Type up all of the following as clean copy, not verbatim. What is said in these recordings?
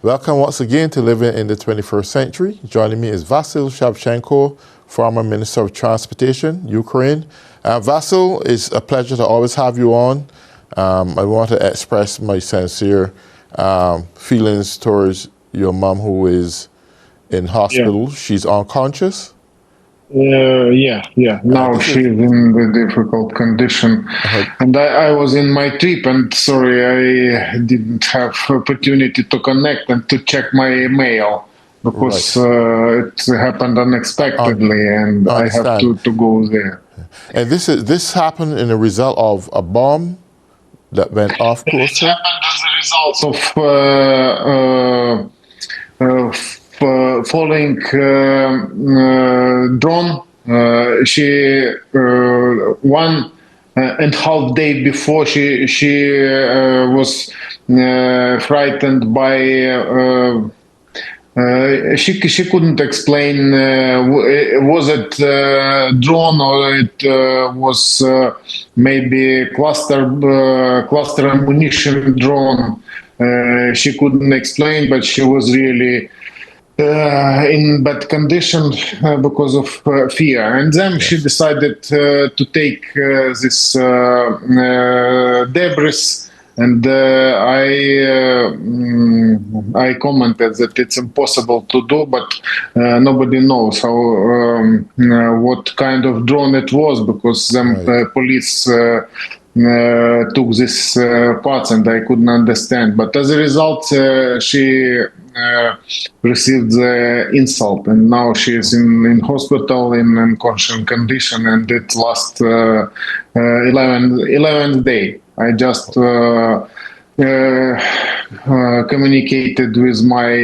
Welcome once again to Living in the 21st Century. Joining me is Vasyl Shabchenko, former Minister of Transportation, Ukraine. Vasyl, it's a pleasure to always have you on. I want to express my sincere feelings towards your mom who is in hospital. Yeah. She's unconscious. Now she's in the difficult condition. And I was in my trip, and sorry, I didn't have opportunity to connect and to check my mail because it happened unexpectedly, and I have to go there. And this happened in a result of a bomb that went off closer? It happened as a result of falling drone. She 1.5 days before she was frightened by. She couldn't explain was it drone or it was maybe cluster ammunition drone. She couldn't explain, but she was really in bad condition because of fear. And then she decided to take this debris. And I commented that it's impossible to do, but nobody knows how what kind of drone it was, because the police took this parts, and I couldn't understand. But as a result, she received the insult, and now she is in hospital in unconscious condition, and it last 11th day. I just communicated with my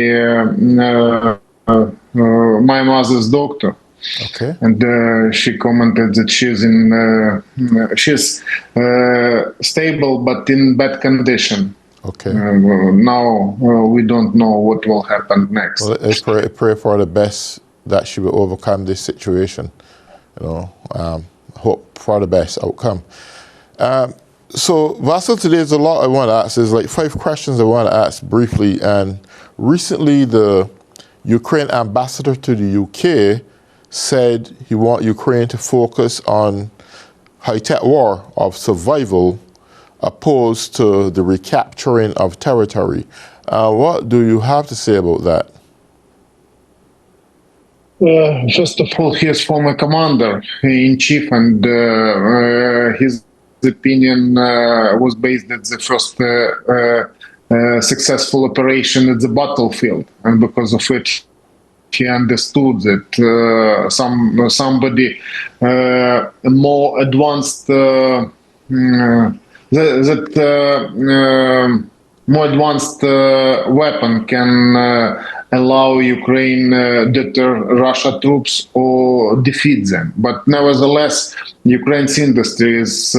mother's doctor. Okay. And she commented that she's stable but in bad condition. Okay. Now we don't know what will happen next. Well, I pray for the best that she will overcome this situation. Hope for the best outcome. So, Vasyl, today there's a lot I want to ask. There's like 5 questions I want to ask briefly. And recently, the Ukraine ambassador to the UK said he wants Ukraine to focus on high-tech war of survival opposed to the recapturing of territory. What do you have to say about that? First of all, he is former commander-in-chief, and his opinion was based at the first successful operation at the battlefield, and because of which he understood that somebody more advanced more advanced weapon can allow Ukraine deter Russia troops or defeat them. But nevertheless, Ukraine's industry is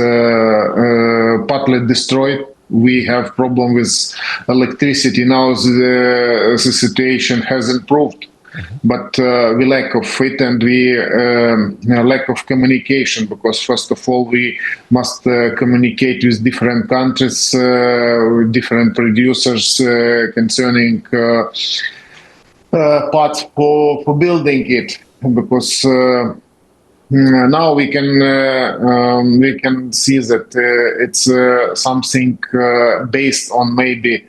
partly destroyed. We have problem with electricity. Now the situation has improved. But we lack of it, and we lack of communication, because first of all we must communicate with different countries, with different producers concerning parts for building it, because now we can see that it's something based on maybe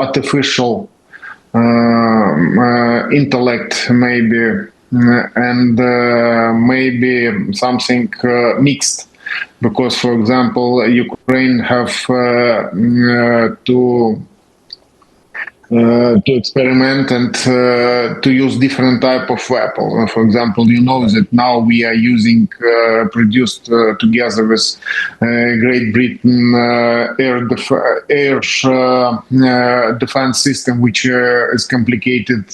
artificial intellect, maybe, and maybe something mixed, because, for example, Ukraine have to experiment and to use different type of weapon. For example, you know that now we are using produced together with Great Britain air defense system, which is complicated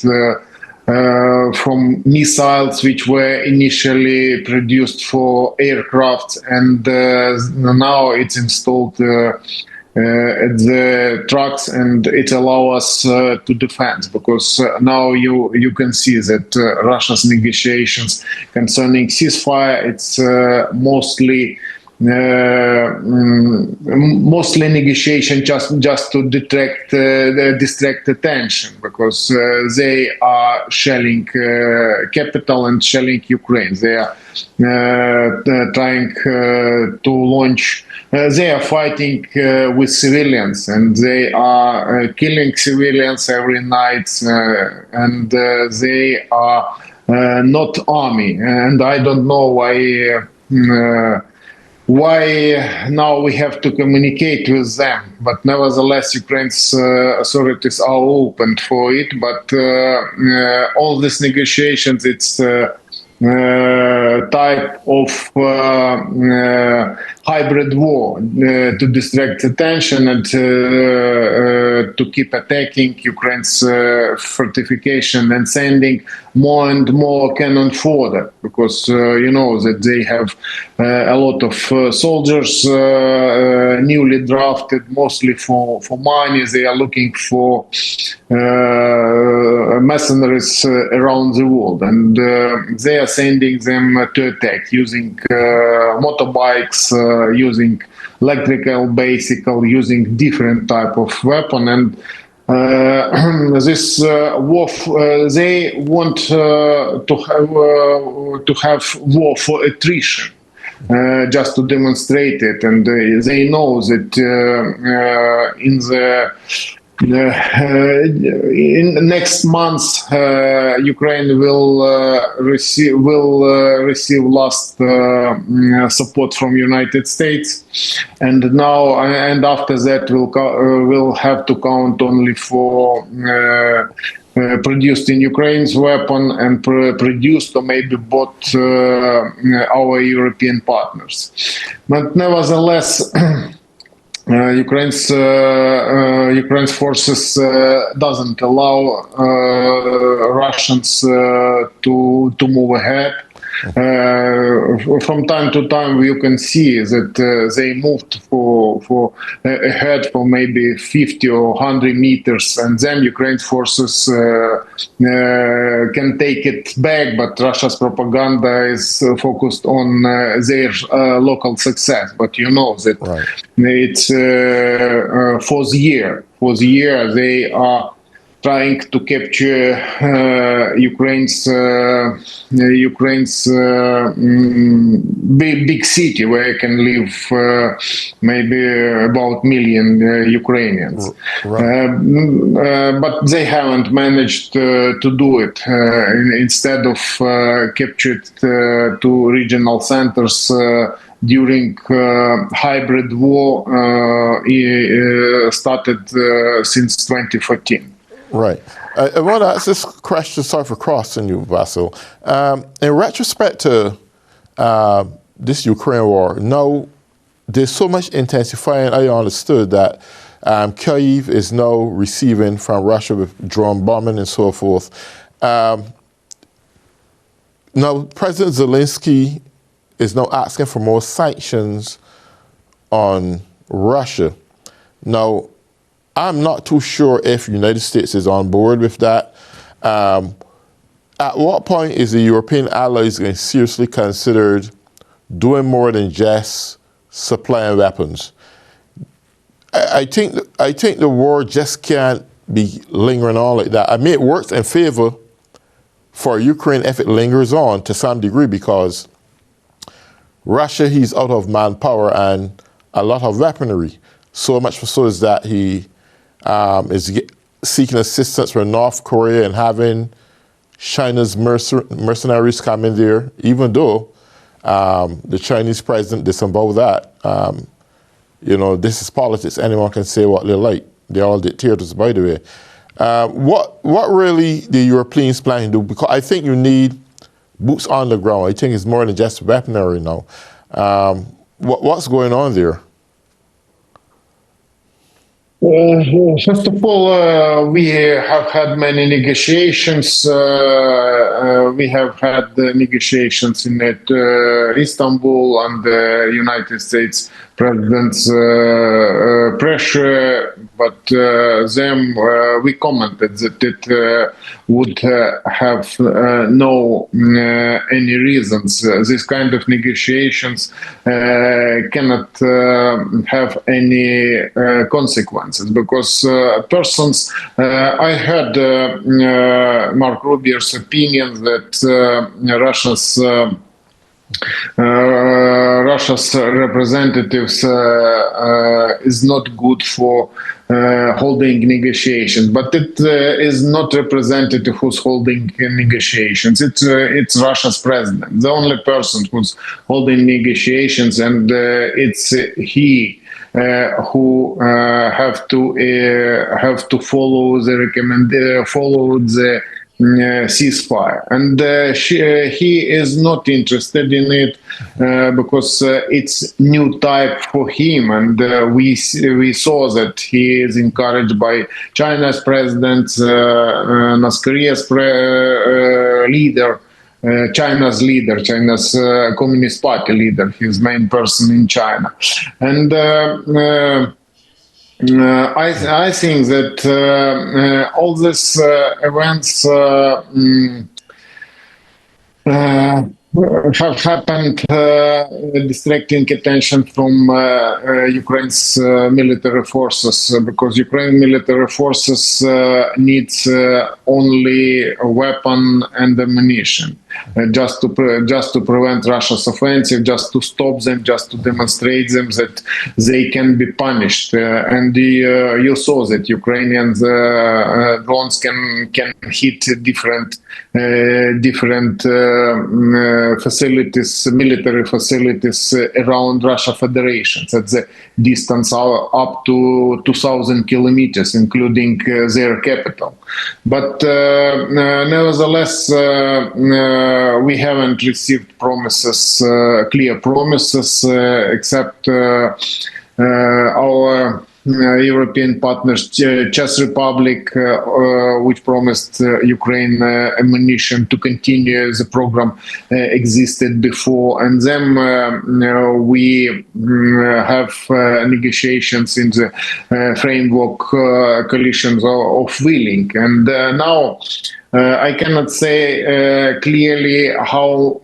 from missiles which were initially produced for aircraft, and now it's installed at the trucks, and it allows us to defend, because now you can see that Russia's negotiations concerning ceasefire, it's mostly mostly negotiation just to distract attention, because they are shelling capital and shelling Ukraine. They are trying to launch. They are fighting with civilians, and they are killing civilians every night, and they are not army. And I don't know why now we have to communicate with them. But nevertheless, Ukraine's authorities are open for it. But all these negotiations, it's type of hybrid war to distract attention and to keep attacking Ukraine's fortification and sending more and more cannon fodder, because you know that they have a lot of soldiers newly drafted, mostly for money. They are looking for mercenaries around the world, and they are sending them to attack using motorbikes, using electrical bicycle, using different type of weapon. And this war, they want to have war for attrition, just to demonstrate it. And they know that in the in next month, Ukraine will receive last support from United States, and after that will have to count only for produced in Ukraine's weapon and produced or maybe bought our European partners. But nevertheless, Ukraine's forces doesn't allow Russians to move ahead. From time to time, you can see that they moved for ahead for maybe 50 or 100 meters, and then Ukraine's forces can take it back. But Russia's propaganda is focused on their local success. But you know that it's fourth year. They are trying to capture Ukraine's big city where can live maybe about million Ukrainians. But they haven't managed to do it. Instead of captured two regional centers during hybrid war started since 2014. Right. I want to ask this question, sorry for crossing you, Vasyl. In retrospect to this Ukraine war, now there's so much intensifying. I understood that Kyiv is now receiving from Russia with drone bombing and so forth. Now, President Zelensky is now asking for more sanctions on Russia. Now, I'm not too sure if the United States is on board with that. At what point is the European allies going to seriously consider doing more than just supplying weapons? I think the war just can't be lingering on like that. I mean, it works in favor for Ukraine if it lingers on to some degree, because Russia, he's out of manpower and a lot of weaponry. So much so is that he is seeking assistance from North Korea and having China's mercenaries come in there, even though the Chinese president disavowed that. You know, this is politics. Anyone can say what they like. They're all dictators, by the way. What really the Europeans plan to do? Because I think you need boots on the ground. I think it's more than just weaponry now. What's going on there? First of all, we have had many negotiations. We have had negotiations in Istanbul, and the United States president's pressure, but then we commented that it would have no any reasons. This kind of negotiations cannot have any consequences because persons. I heard Mark Rubio's opinion that Russia's representatives is not good for holding negotiations, but it is not representative who's holding negotiations. It's Russia's president, the only person who's holding negotiations, and it's he who have to follow the follow the ceasefire, and he is not interested in it because it's new type for him, and we saw that he is encouraged by China's president, North Korea's leader. China's leader, China's Communist Party leader, his main person in China, and I think that all these events have happened, distracting attention from Ukraine's military forces, because Ukraine military forces needs only a weapon and ammunition, just to prevent Russia's offensive, just to stop them, just to demonstrate them that they can be punished. And you saw that Ukrainian drones can hit different facilities, military facilities around Russia Federation at the distance up to 2,000 kilometers, including their capital. But nevertheless, we haven't received promises, clear promises, except our European partners, Czech Republic, which promised Ukraine ammunition to continue the program existed before, and then we have negotiations in the framework coalitions of willing, and now I cannot say clearly how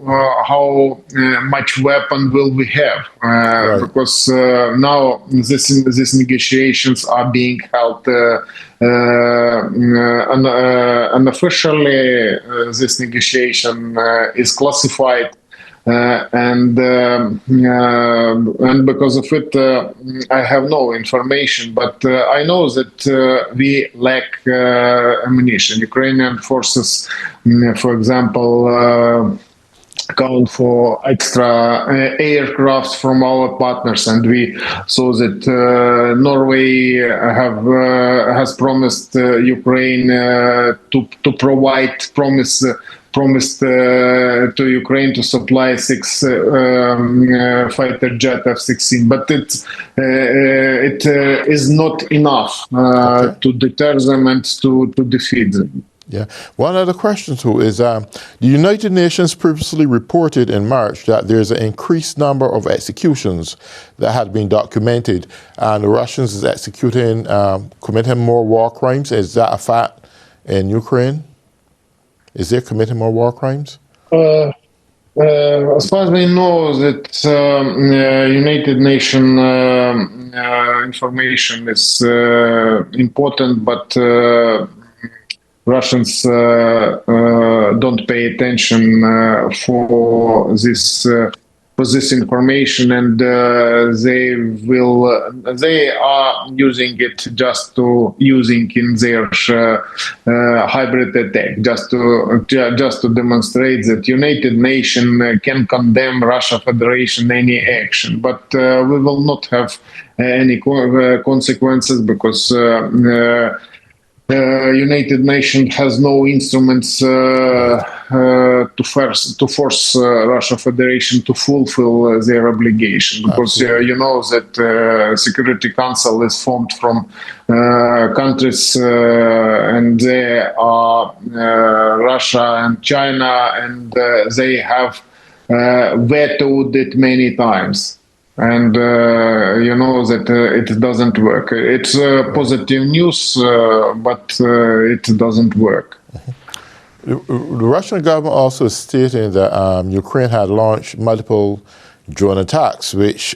much weapon will we have, Right. because now these negotiations are being held unofficially. This negotiation is classified. And because of it, I have no information. But I know that we lack ammunition. Ukrainian forces, for example, account for extra aircrafts from our partners, and we saw that Norway has promised Ukraine to provide promised to Ukraine to supply 6 fighter jet F-16, but it is not enough to deter them and to defeat them. Yeah. One other question, too, is the United Nations previously reported in March that there's an increased number of executions that had been documented, and the Russians is executing, committing more war crimes. Is that a fact in Ukraine? Is there committing more war crimes? As far as we know, that United Nations information is important, but Russians don't pay attention for this information, and they are using it just to using in their hybrid attack, just to demonstrate that United Nations can condemn Russia Federation any action, but we will not have any consequences because United Nations has no instruments to force Russia Federation to fulfill their obligation, because you know that Security Council is formed from countries, and they are Russia and China, and they have vetoed it many times. and you know that it doesn't work. It's positive news, but it doesn't work. The Russian government also is stating that Ukraine had launched multiple drone attacks, which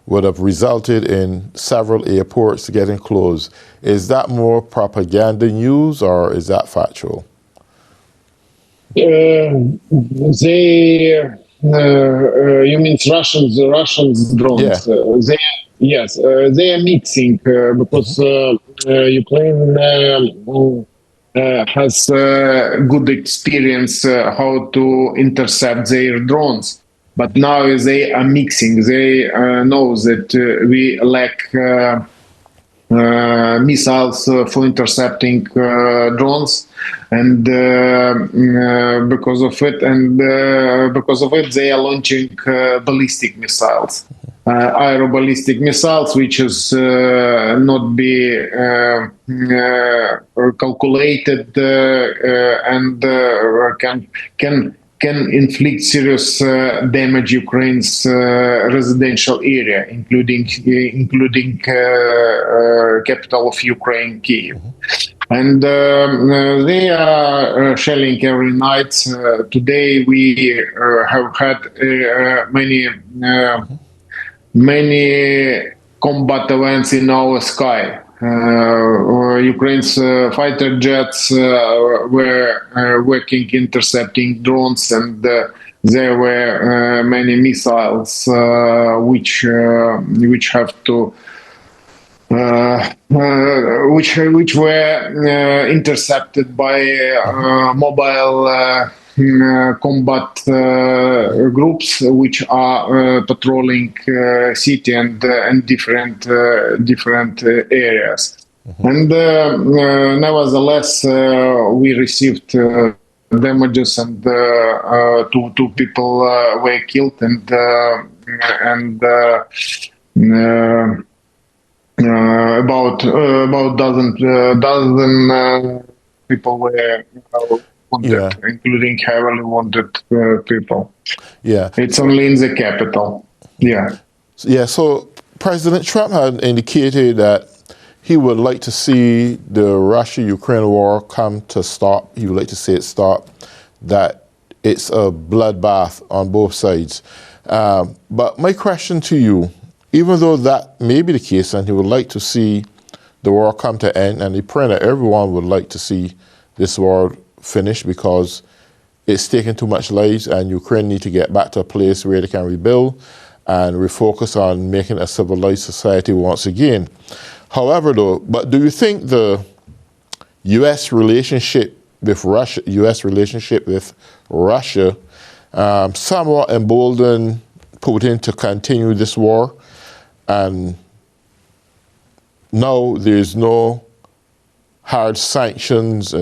would have resulted in several airports getting closed. Is that more propaganda news or is that factual? You mean the Russians drones? Yeah. They are mixing because Ukraine Has good experience how to intercept their drones. But now they are mixing. They know that we lack missiles for intercepting drones, and because of it, they are launching ballistic missiles, aeroballistic missiles, which is not be calculated and can inflict serious damage Ukraine's residential area, including capital of Ukraine, Kyiv. And they are shelling every night. Today we have had many combat events in our sky. Ukraine's fighter jets were working intercepting drones, and there were many missiles which have to which were intercepted by mobile combat groups which are patrolling city and different areas. And nevertheless, we received damages, and two people were killed, and about dozen people were wounded, including heavily wounded people. Yeah, it's only in the capital. Yeah. So President Trump had indicated that he would like to see the Russia-Ukraine war come to stop. He would like to see it stop. That it's a bloodbath on both sides. But my question to you, even though that may be the case and he would like to see the war come to end, and he pray that everyone would like to see this war finish because it's taking too much lives and Ukraine need to get back to a place where they can rebuild and refocus on making a civilized society once again. However, though, but do you think the U.S. relationship with Russia, somewhat emboldened Putin to continue this war, and now there's no hard sanctions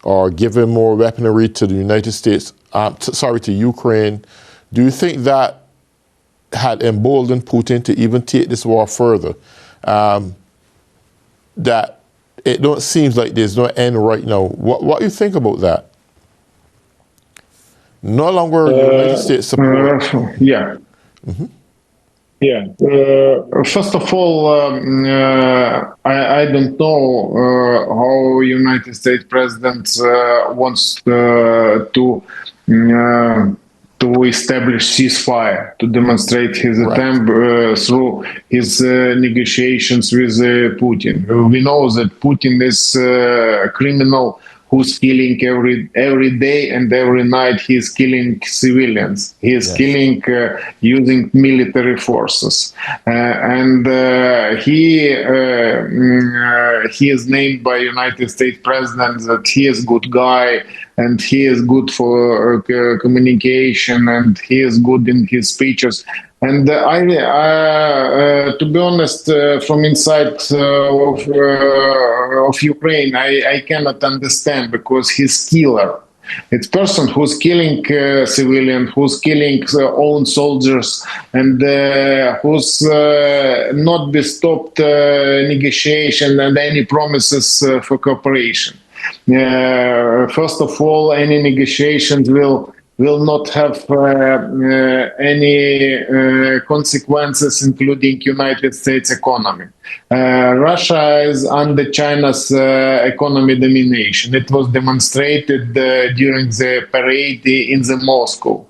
or giving more weaponry to the United States, to Ukraine? Do you think that had emboldened Putin to even take this war further? That it don't seems like there's no end right now. What do you think about that? No longer the United States support. Yeah. Mm-hmm. Yeah. First of all, I don't know how United States President wants to establish ceasefire, to demonstrate his attempt through his negotiations with Putin. We know that Putin is a criminal who's killing every day and every night. He's killing civilians. He is killing using military forces, and he is named by United States President that he is good guy and he is good for communication and he is good in his speeches. And to be honest, from inside of Ukraine, I cannot understand, because he's killer. It's person who's killing civilians, who's killing own soldiers, and who's not be stopped negotiation and any promises for cooperation. First of all, any negotiations will will not have any consequences, including United States economy. Russia is under China's economy domination. It was demonstrated during the parade in the Moscow.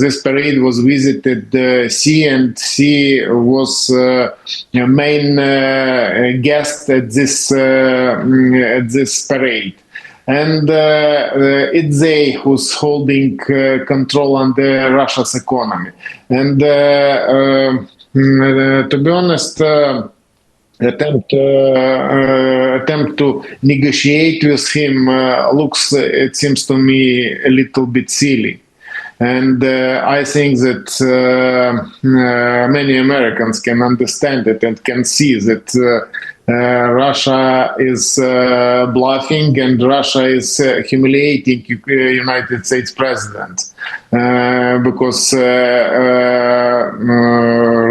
This parade was visited Xi, and Xi was main guest at this parade. And it's they who's holding control on the Russia's economy. And to be honest, attempt to negotiate with him looks, it seems to me, a little bit silly. And I think that many Americans can understand it and can see that Russia is bluffing, and Russia is humiliating United States president because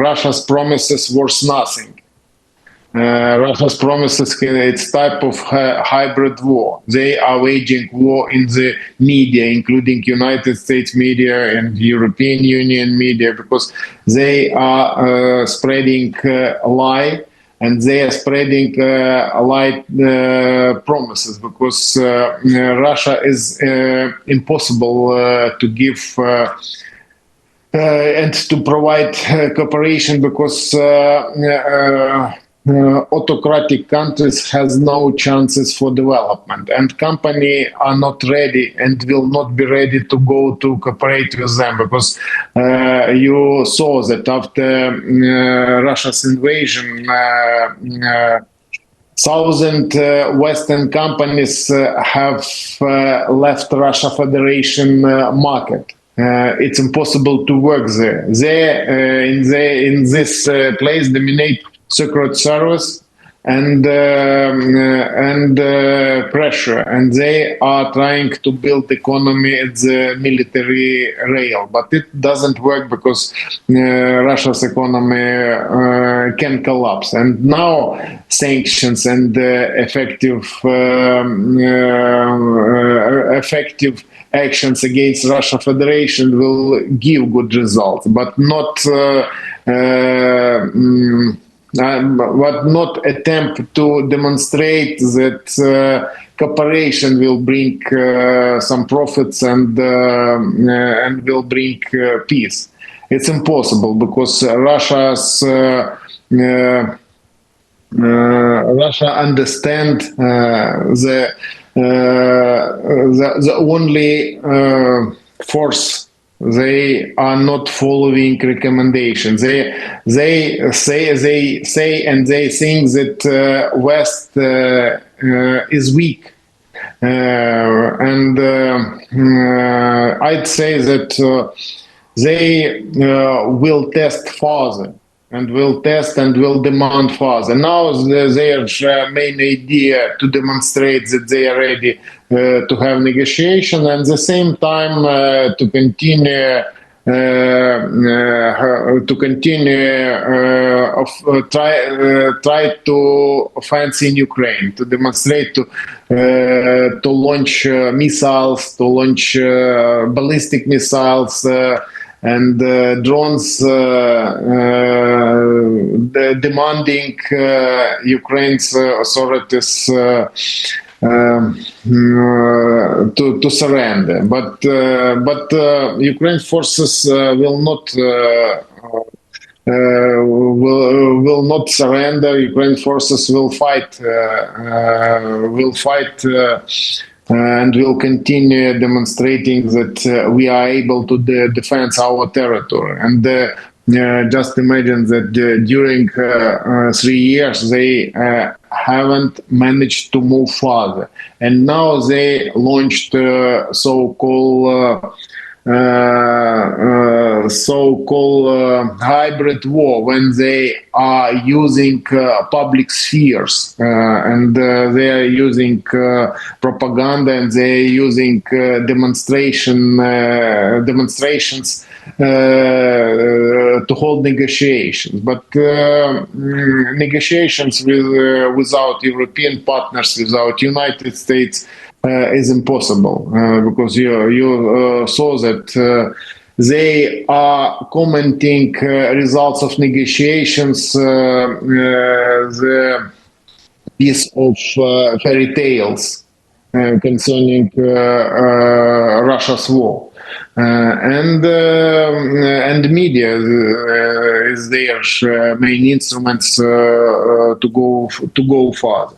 Russia's promises worth nothing. Russia's promises, it's type of hybrid war. They are waging war in the media, including United States media and European Union media, because they are spreading a lie, and they are spreading lie promises, because Russia is impossible to give and to provide cooperation, because autocratic countries has no chances for development, and companies are not ready and will not be ready to go to cooperate with them, because you saw that after Russia's invasion, thousand Western companies have left Russia Federation market. It's impossible to work there. In this place dominate Secret Service and pressure, and they are trying to build economy at the military rail, but it doesn't work because Russia's economy can collapse. And now sanctions and effective actions against Russia Federation will give good results, but not attempt to demonstrate that cooperation will bring some profits and will bring peace. It's impossible, because Russia understand the only force. They are not following recommendations. They say and they think that West is weak, and I'd say that they will test further, and will test and will demand further. Now their main idea to demonstrate that they are ready to have negotiation, and at the same time to continue try to offense in Ukraine, to demonstrate, to launch missiles, to launch ballistic missiles and drones, demanding Ukraine's authorities to surrender. But Ukraine forces will not surrender. Ukraine forces will fight. And will continue demonstrating that we are able to defend our territory. And just imagine that during 3 years they haven't managed to move further. And now they launched so-called hybrid war, when they are using public spheres and they are using propaganda, and they are using demonstrations to hold negotiations. But negotiations without European partners, without United States, is impossible because you saw that they are commenting results of negotiations, the piece of fairy tales concerning Russia's war. And the media is their main instruments to go further.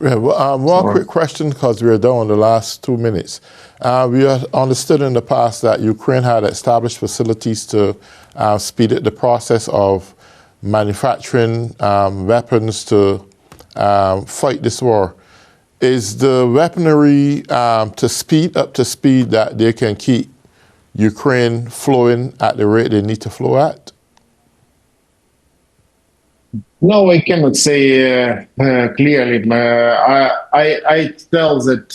Yeah, well, one quick question, because we're down the last 2 minutes. We understood in the past that Ukraine had established facilities to speed up the process of manufacturing weapons to fight this war. Is the weaponry to speed that they can keep Ukraine flowing at the rate they need to flow at? No, I cannot say clearly. I tell that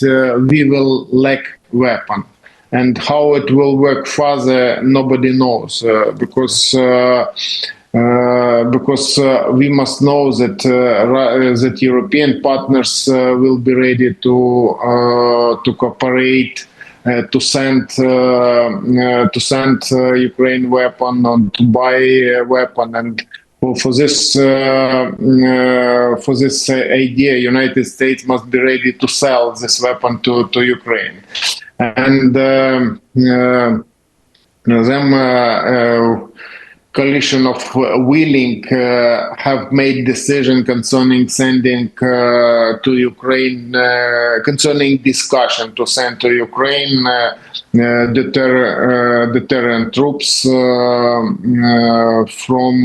we will lack weapon, and how it will work further, nobody knows because we must know that that European partners will be ready to cooperate. To send Ukraine weapon, and to buy a weapon, and for this idea, United States must be ready to sell this weapon to Ukraine, and coalition of willing have made decision concerning sending to Ukraine, concerning discussion to send to Ukraine deterrent troops from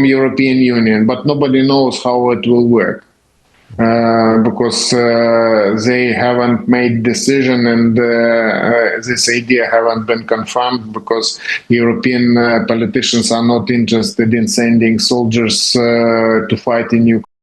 European Union, but nobody knows how it will work. Because they haven't made decision, and this idea haven't been confirmed, because European politicians are not interested in sending soldiers to fight in Ukraine.